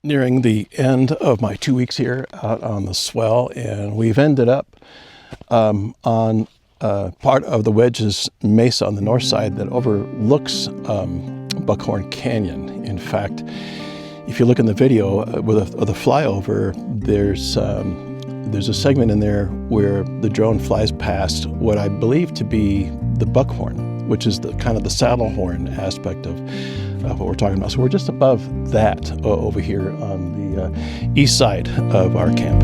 Nearing the end of my 2 weeks here out on the Swell, and we've ended up on part of the Wedge's Mesa on the north side that overlooks Buckhorn Canyon. In fact, if you look in the video of the flyover, there's a segment in there where the drone flies past what I believe to be the buckhorn, which is the kind of the saddle horn aspect of what we're talking about. So we're just above that over here on the east side of our camp.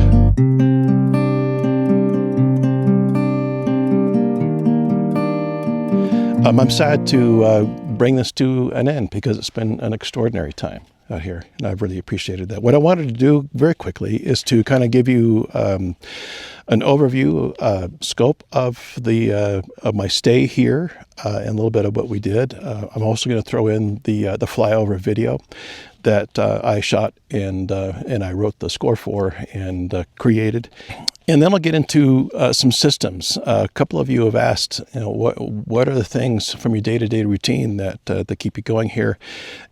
I'm sad to bring this to an end because it's been an extraordinary time out here, and I've really appreciated that. What I wanted to do very quickly is to kind of give you an overview, scope of my stay here, and a little bit of what we did. I'm also going to throw in the flyover video that I shot and I wrote the score for and created. And then I'll get into some systems. A couple of you have asked, what are the things from your day-to-day routine that keep you going here?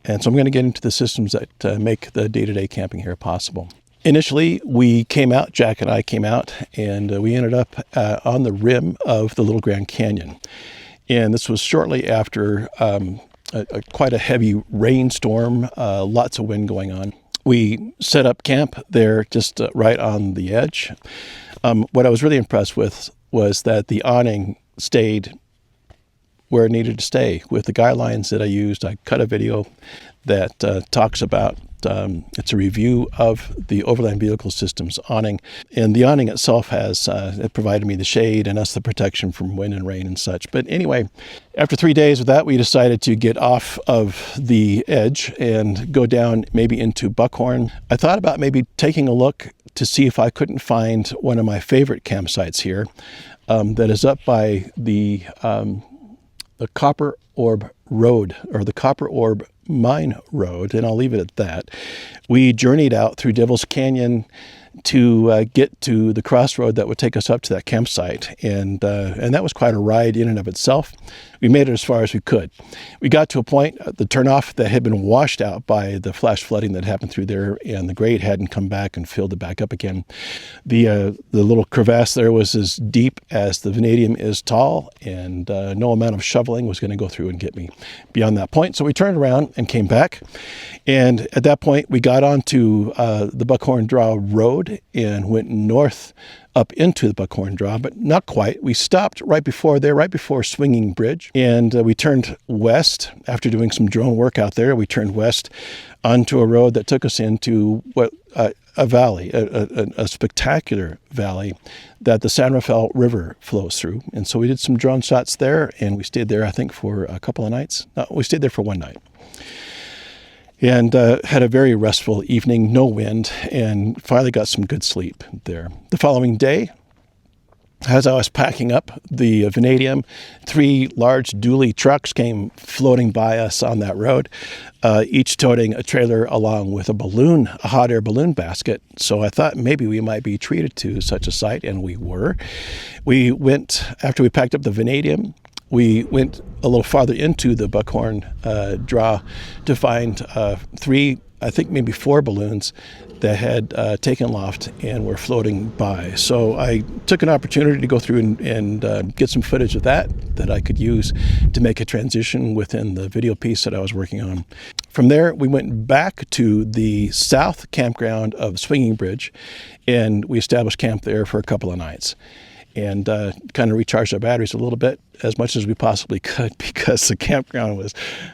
And so I'm going to get into the systems that make the day-to-day camping here possible. Initially, Jack and I came out, and we ended up on the rim of the Little Grand Canyon. And this was shortly after quite a heavy rainstorm, lots of wind going on. We set up camp there just right on the edge. What I was really impressed with was that the awning stayed where it needed to stay. With the guidelines that I used, I cut a video that talks about, it's a review of the Overland Vehicle Systems awning. And the awning itself it provided me the shade and us the protection from wind and rain and such. But anyway, after 3 days of that, we decided to get off of the edge and go down maybe into Buckhorn. I thought about maybe taking a look to see if I couldn't find one of my favorite campsites here that is up by the Copper Orb Road, or the Copper Orb Mine Road, and I'll leave it at that. We journeyed out through Devil's Canyon to get to the crossroad that would take us up to that campsite, and that was quite a ride in and of itself. We made it as far as we could. We got to a point, the turnoff, that had been washed out by the flash flooding that happened through there, and the grade hadn't come back and filled it back up again. The little crevasse there was as deep as the vanadium is tall, and no amount of shoveling was going to go through and get me beyond that point. So we turned around and came back, and at that point we got onto the Buckhorn Draw Road and went north up into the Buckhorn Draw, but not quite. We stopped right before Swinging Bridge, and we turned west. After doing some drone work out there, we turned west onto a road that took us into a valley, a spectacular valley that the San Rafael River flows through. And so we did some drone shots there, and we stayed there, I think, for a couple of nights. No, we stayed there for one night. And had a very restful evening, no wind, and finally got some good sleep there. The following day, as I was packing up the vanadium, 3 large dually trucks came floating by us on that road, each toting a trailer along with a hot air balloon basket. So I thought maybe we might be treated to such a sight, and we were. We went, after we packed up the vanadium, we went a little farther into the Buckhorn Draw to find 3, I think maybe 4 balloons that had taken loft and were floating by. So I took an opportunity to go through and get some footage of that I could use to make a transition within the video piece that I was working on. From there, we went back to the south campground of Swinging Bridge, and we established camp there for a couple of nights. And kind of recharged our batteries a little bit, as much as we possibly could, because the campground was,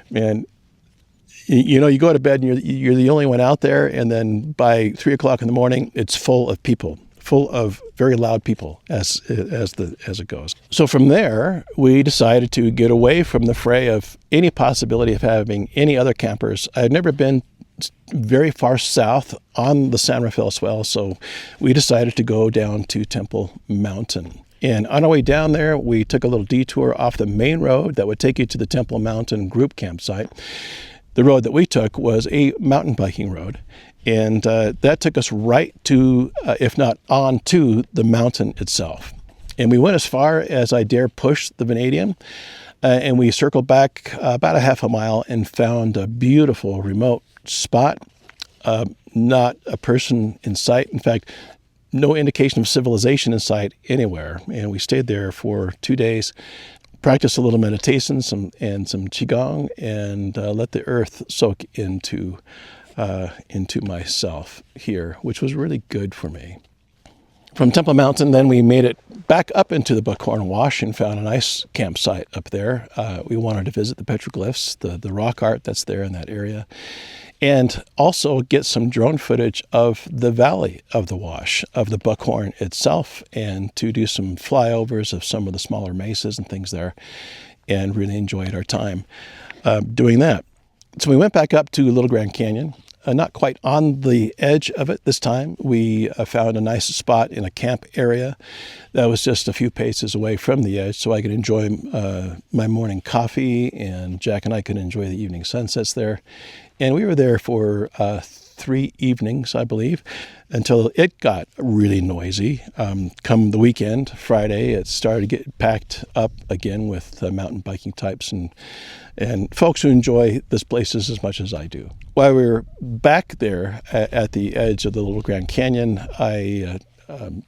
man, you go to bed and you're the only one out there, and then by 3 o'clock in the morning, it's full of people, full of very loud people as it goes. So from there, we decided to get away from the fray of any possibility of having any other campers. I had never been very far south on the San Rafael Swell, so we decided to go down to Temple Mountain. And on our way down there, we took a little detour off the main road that would take you to the Temple Mountain group campsite. The road that we took was a mountain biking road, and that took us right to, if not on to, the mountain itself. And we went as far as I dare push the vanadium, and we circled back about a half a mile and found a beautiful remote spot not a person in sight. In fact, no indication of civilization in sight anywhere. And we stayed there for 2 days, practiced a little meditation, and some qigong, and let the earth soak into myself here, which was really good for me. From Temple Mountain, then we made it back up into the Buckhorn Wash and found a nice campsite up there. We wanted to visit the petroglyphs, the rock art that's there in that area, and also get some drone footage of the valley of the Wash, of the Buckhorn itself, and to do some flyovers of some of the smaller mesas and things there, and really enjoyed our time doing that. So we went back up to Little Grand Canyon. Not quite on the edge of it this time. We found a nice spot in a camp area that was just a few paces away from the edge, so I could enjoy my morning coffee, and Jack and I could enjoy the evening sunsets there. And we were there for 3 evenings, I believe, until it got really noisy. Come the weekend, Friday, it started to get packed up again with mountain biking types and folks who enjoy this places as much as I do. While we were back there at the edge of the Little Grand Canyon, I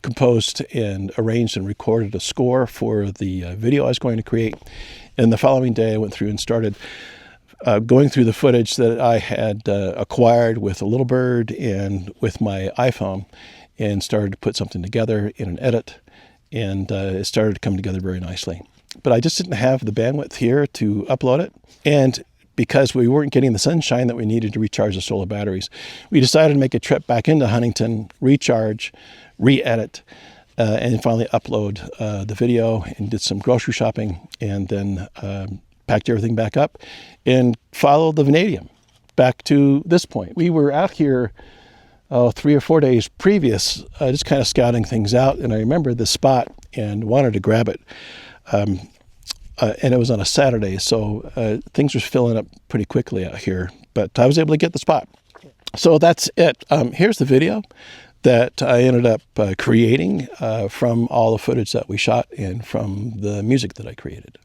composed and arranged and recorded a score for the video I was going to create. And the following day, I went through and started going through the footage that I had acquired with a Little Bird and with my iPhone, and started to put something together in an edit, and it started to come together very nicely. But I just didn't have the bandwidth here to upload it, and because we weren't getting the sunshine that we needed to recharge the solar batteries, we decided to make a trip back into Huntington, recharge, re-edit, and finally upload the video, and did some grocery shopping, and then packed everything back up and followed the vanadium back to this point. We were out here 3 or 4 days previous, just kind of scouting things out, and I remembered the spot and wanted to grab it. And it was on a Saturday, so things were filling up pretty quickly out here, but I was able to get the spot. So that's it. Here's the video that I ended up creating from all the footage that we shot and from the music that I created.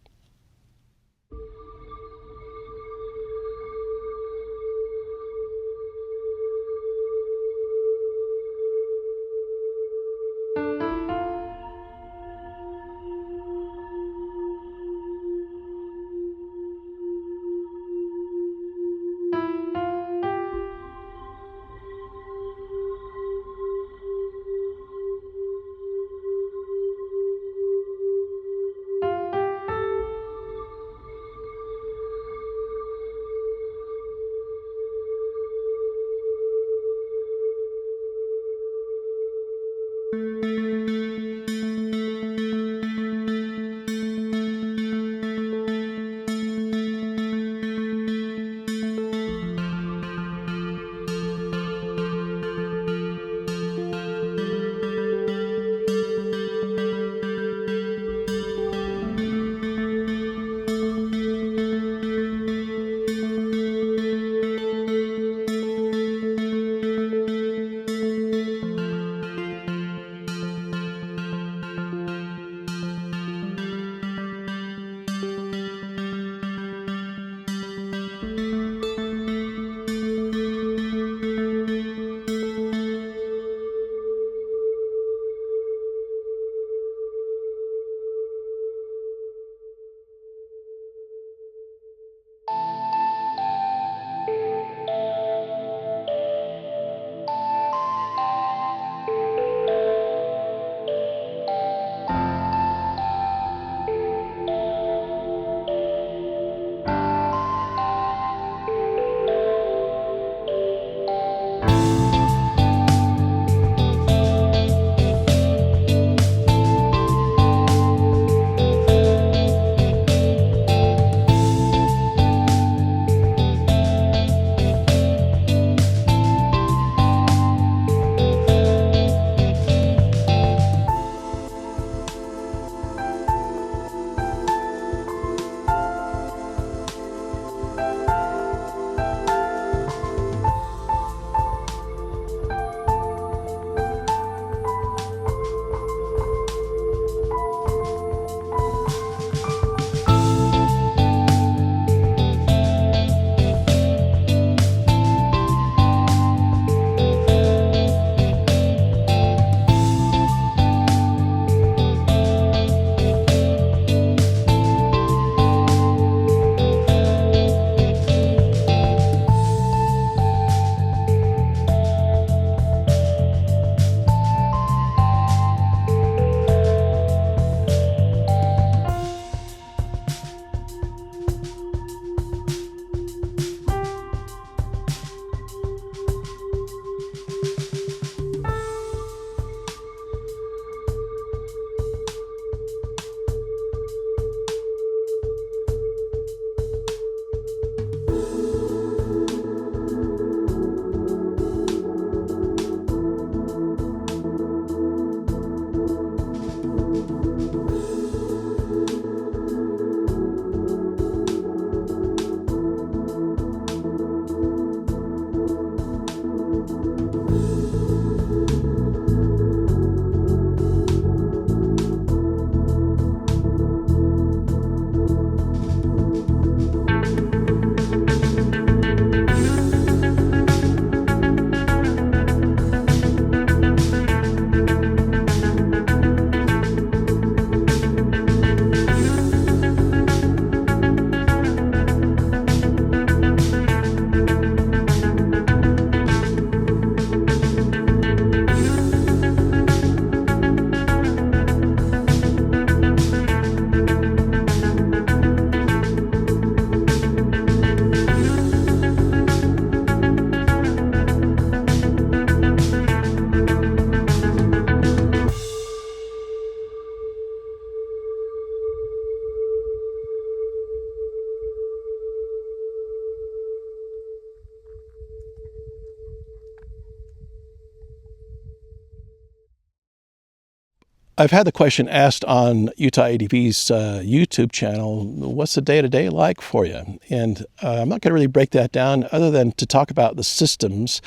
I've had the question asked on UTADV's YouTube channel, what's the day-to-day like for you? And I'm not going to really break that down other than to talk about the systems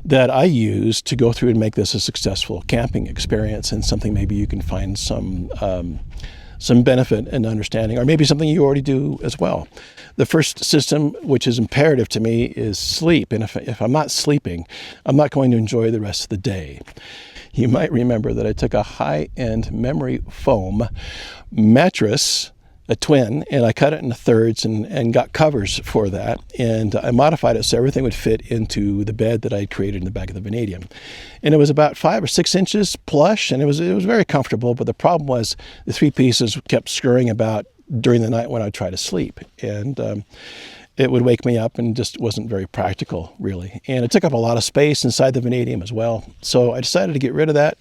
that I use to go through and make this a successful camping experience, and something maybe you can find some benefit and understanding, or maybe something you already do as well. The first system, which is imperative to me, is sleep. And if I'm not sleeping, I'm not going to enjoy the rest of the day. You might remember that I took a high-end memory foam mattress, a twin, and I cut it into thirds and got covers for that. And I modified it so everything would fit into the bed that I created in the back of the Vanadium. And it was about 5 or 6 inches plush, and it was very comfortable. But the problem was the 3 pieces kept scurrying about during the night when I would try to sleep. And it would wake me up and just wasn't very practical, really. And it took up a lot of space inside the Vanadium as well. So I decided to get rid of that,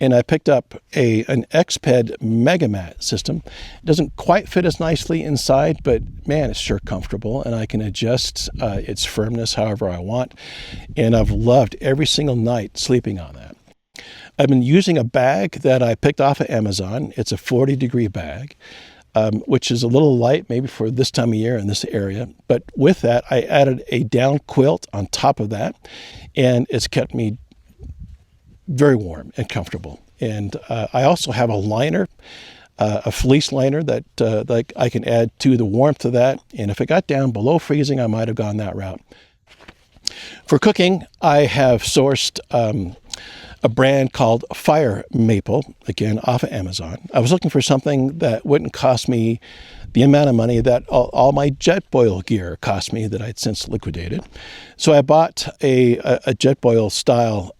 and I picked up an XPED Megamat system. It doesn't quite fit as nicely inside, but man, it's sure comfortable, and I can adjust its firmness however I want. And I've loved every single night sleeping on that. I've been using a bag that I picked off of Amazon. It's a 40-degree bag. Which is a little light maybe for this time of year in this area. But with that, I added a down quilt on top of that, and it's kept me very warm and comfortable. And I also have a liner, a fleece liner that like I can add to the warmth of that. And if it got down below freezing, I might have gone that route. For cooking, I have sourced a brand called Fire Maple, again, off of Amazon. I was looking for something that wouldn't cost me the amount of money that all my Jetboil gear cost me that I'd since liquidated. So I bought a Jetboil style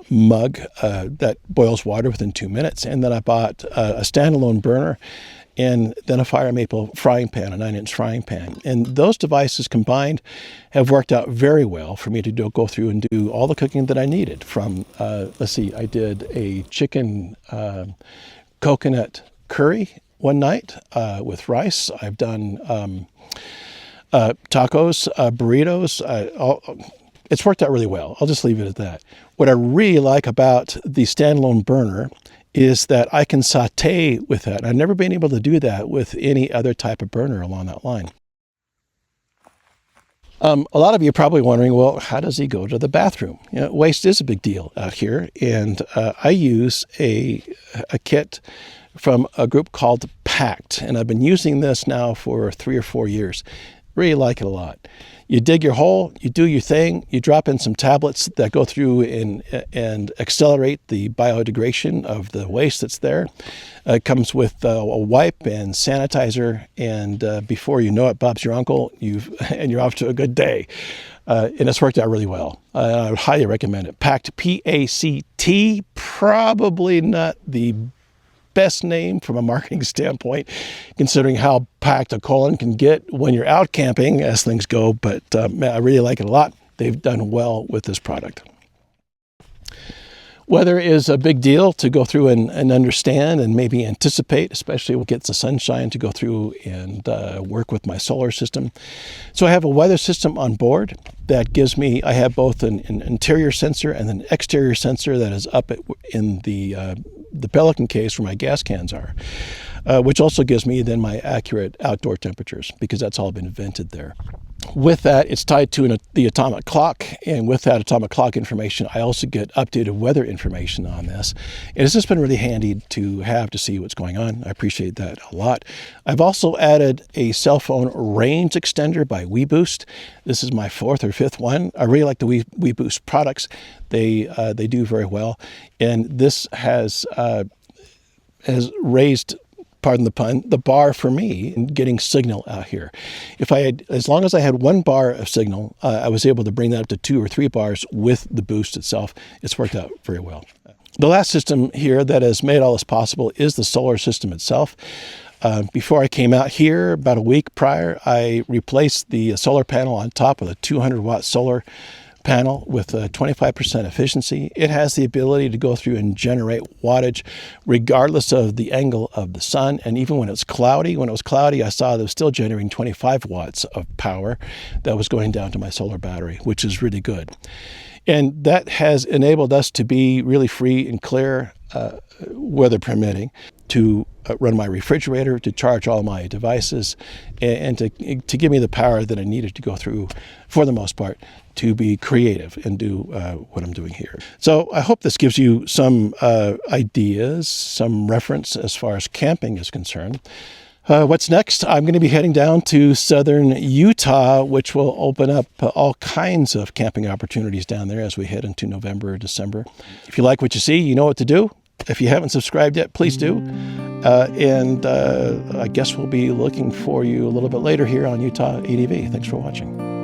mug that boils water within 2 minutes, and then I bought a standalone burner, and then a Fire Maple frying pan, a 9-inch frying pan. And those devices combined have worked out very well for me to go through and do all the cooking that I needed. From, let's see, I did a chicken coconut curry one night with rice. I've done tacos, burritos. It's worked out really well. I'll just leave it at that. What I really like about the standalone burner is that I can saute with that. I've never been able to do that with any other type of burner along that line. A lot of you are probably wondering, well, how does he go to the bathroom? You know, waste is a big deal out here, and I use a kit from a group called Pact, and I've been using this now for 3 or 4 years. Really like it a lot. You dig your hole, you do your thing, you drop in some tablets that go through and accelerate the biodegradation of the waste that's there. It comes with a wipe and sanitizer, and before you know it, Bob's your uncle, and you're off to a good day. And it's worked out really well. I would highly recommend it. Pact, P-A-C-T, probably not the best name from a marketing standpoint, considering how packed a colon can get when you're out camping as things go. But I really like it a lot. They've done well with this product. Weather is a big deal to go through and understand and maybe anticipate, especially when it gets the sunshine, to go through and work with my solar system. So I have a weather system on board that gives me, I have both an interior sensor and an exterior sensor that is up in the Pelican case where my gas cans are, which also gives me then my accurate outdoor temperatures, because that's all been vented there. With that, it's tied to the atomic clock, and with that atomic clock information, I also get updated weather information on this. And it's just been really handy to have to see what's going on. I appreciate that a lot. I've also added a cell phone range extender by WeBoost. This is my 4th or 5th one. I really like the WeBoost products. They do very well, and this has raised, pardon the pun, the bar for me in getting signal out here. As long as I had 1 bar of signal, I was able to bring that up to 2 or 3 bars with the boost itself. It's worked out very well. The last system here that has made all this possible is the solar system itself. Before I came out here, about a week prior, I replaced the solar panel on top with a 200-watt solar panel with a 25% efficiency. It has the ability to go through and generate wattage regardless of the angle of the sun. And even when it's cloudy, I saw that it was still generating 25 watts of power that was going down to my solar battery, which is really good. And that has enabled us to be really free and clear weather permitting, to run my refrigerator, to charge all my devices, and to give me the power that I needed to go through, for the most part, to be creative and do what I'm doing here. So I hope this gives you some ideas, some reference as far as camping is concerned. What's next? I'm going to be heading down to southern Utah, which will open up all kinds of camping opportunities down there as we head into November, December. If you like what you see, you know what to do. If you haven't subscribed yet, please do. And I guess we'll be looking for you a little bit later here on UTADV. Thanks for watching.